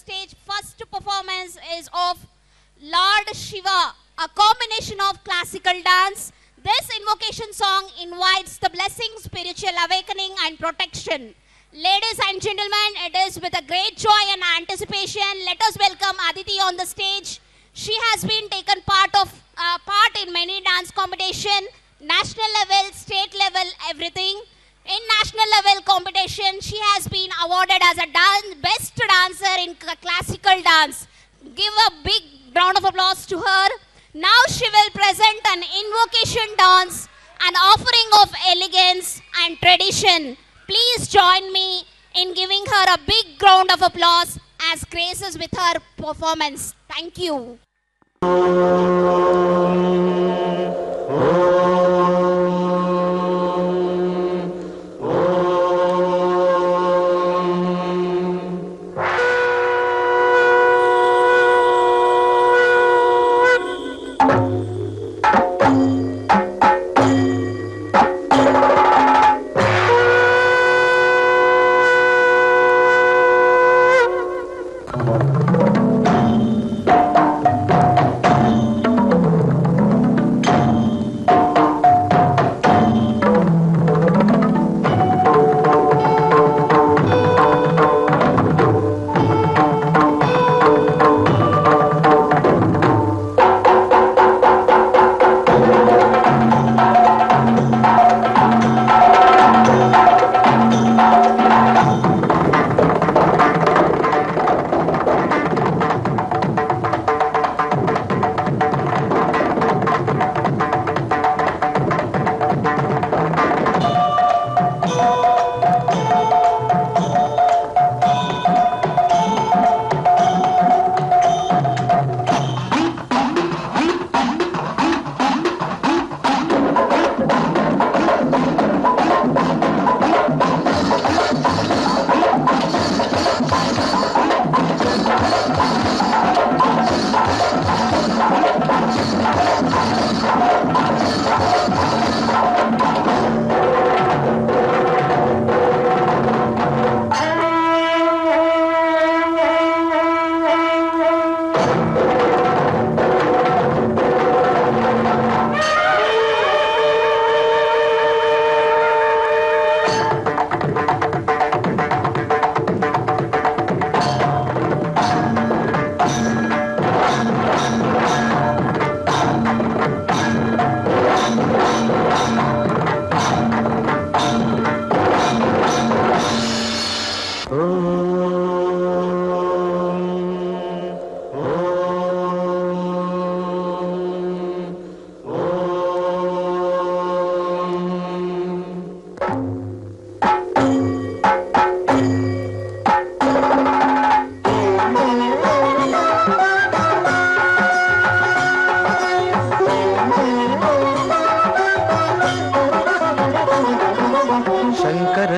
stage. First performance is of Lord Shiva, a combination of classical dance. This invocation song invites the blessing, spiritual awakening and protection. Ladies and gentlemen, it is with a great joy and anticipation. Let us welcome Aditi on the stage. She has been taken part in many dance competition, national level, state level, everything. In national level competition, she has been awarded as a best dancer in classical dance. Give a big round of applause to her. Now she will present an invocation dance, an offering of elegance and tradition. Please join me in giving her a big round of applause as graces with her performance. Thank you.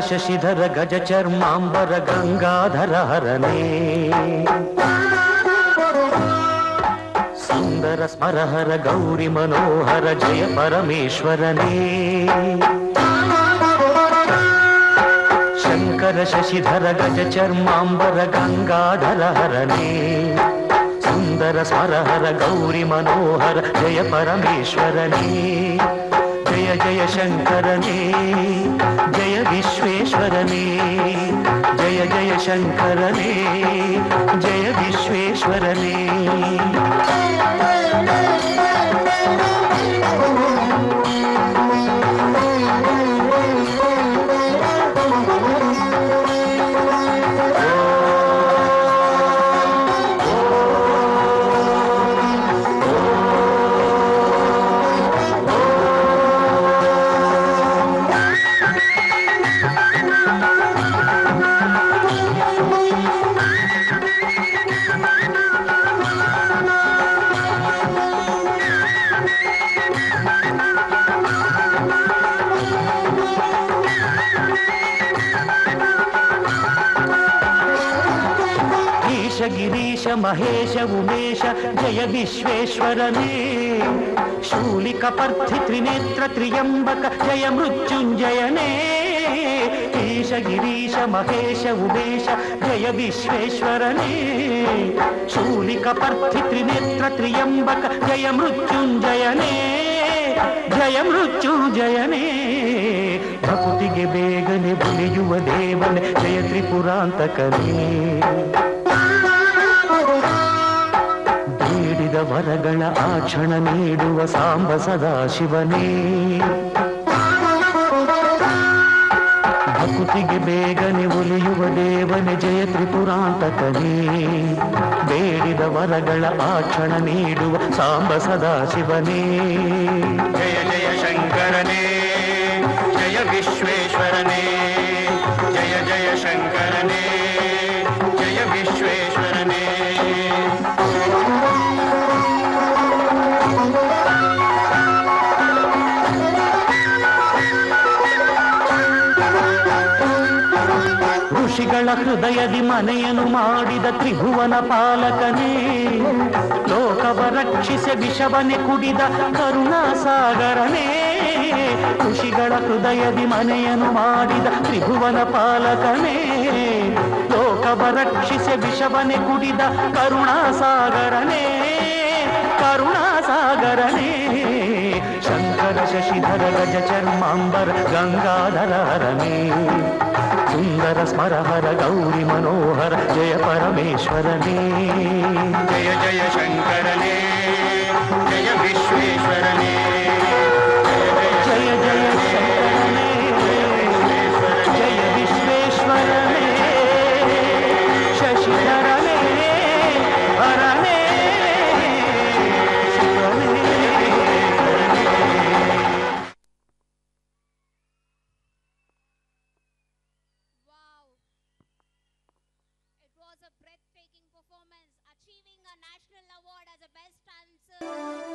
Shashidhar गज चर्मांबर गंगाधर हरने सुंदर स्मरहर गौरी मनोहर जय परमेश्वरने शंकर शशिधर गज चर्मांबर गंगाधर हरने सुंदर स्मरहर गौरी मनोहर जय परमेश्वरने जय जय शंकरने जय विश्वेश्वरने जय जय शंकरने जय विश्वेश्वरने गिरीश महेश उमेश जय विश्वेश्वरने शूलिकपर्धि त्रिनेत्र त्र्यंबक जय मृत्युंजयने ಗಣೇಶ ಗಿರೀಶ ಮಹೇಶ ಉಮೇಶ ಜಯ ವಿಶ್ವೇಶ್ವರನೇ ಶೂಲಿಕ ಪರ್ಥಿ ತ್ರಿನೇತ್ರ ತ್ರಿಯಂಬಕ ಜಯ ಮೃತ್ಯುಂಜಯನೇ ಜಯ ಮೃತ್ಯುಂಜಯನೇ ಭಕುತಿಗೆ ಬೇಗನೆ ಬುಲಿಯುವ ದೇವನೇ ಜಯ ತ್ರಿಪುರಾಂತಕನೇ ಬೇಡಿದ ವರಗಳ ಆ ಕ್ಷಣ ನೀಡುವ ಸಾಂಬ ಸದಾಶಿವನೇ ಭಕುತಿಗೆ ಬೇಗನೆ ಒಲಿಯುವ ದೇವನೇ ಜಯ ತ್ರಿಪುರಾಂತಕನೇ ಬೇಡಿದ ವರಗಳ ಆ ಕ್ಷಣ ನೀಡುವ ಸಾಂಬ ಸದಾಶಿವನೇ ಜಯ ಜಯ ಶಂಕರನೇ ಜಯ ವಿಶ್ವೇಶ್ವರನೇ ಜಯ ಜಯ ಶಂಕರನೇ ಜಯ ವಿಶ್ವೇಶ್ವರನೇ ಋಷಿಗಳ ಹೃದಯದಿ ಮನೆಯನ್ನು ಮಾಡಿದ ತ್ರಿಭುವನ ಪಾಲಕನೇ ಲೋಕವ ರಕ್ಷಿಸಿ ವಿಷವನೆ ಕುಡಿದ ಕರುಣಾಸಾಗರನೇ ಋಷಿಗಳ ಹೃದಯದಿ ಮನೆಯನ್ನು ಮಾಡಿದ ತ್ರಿಭುವನ ಪಾಲಕನೇ ಲೋಕವ ರಕ್ಷಿಸಿ ವಿಷವನೆ ಕುಡಿದ ಕರುಣಾಸಾಗರನೇ ಕರುಣಾಸಾಗರನೇ ಶಂಕರ ಶಶಿಧರ ಗಜ ಚರ್ಮಾಂಬರ ಗಂಗಾಧರ ಹರನೇ ಸುಂದರ ಸ್ಮರಹರ ಗೌರಿ ಮನೋಹರ ಜಯ ಪರಮೇಶ್ವರನೇ ಜಯ ಜಯ ಶಂಕರನೇ ಜಯ ವಿಶ್ವೇಶ್ವರನೇ ಜಯ ಜಯ ಶಂಕರನೇ ಜಯ ವಿಶ್ವೇಶ್ವರನೇ ಶಶಿಧರನೇ ಹರನೇ ಶಿವನೇ Was a breathtaking performance, achieving a national award as a best dancer.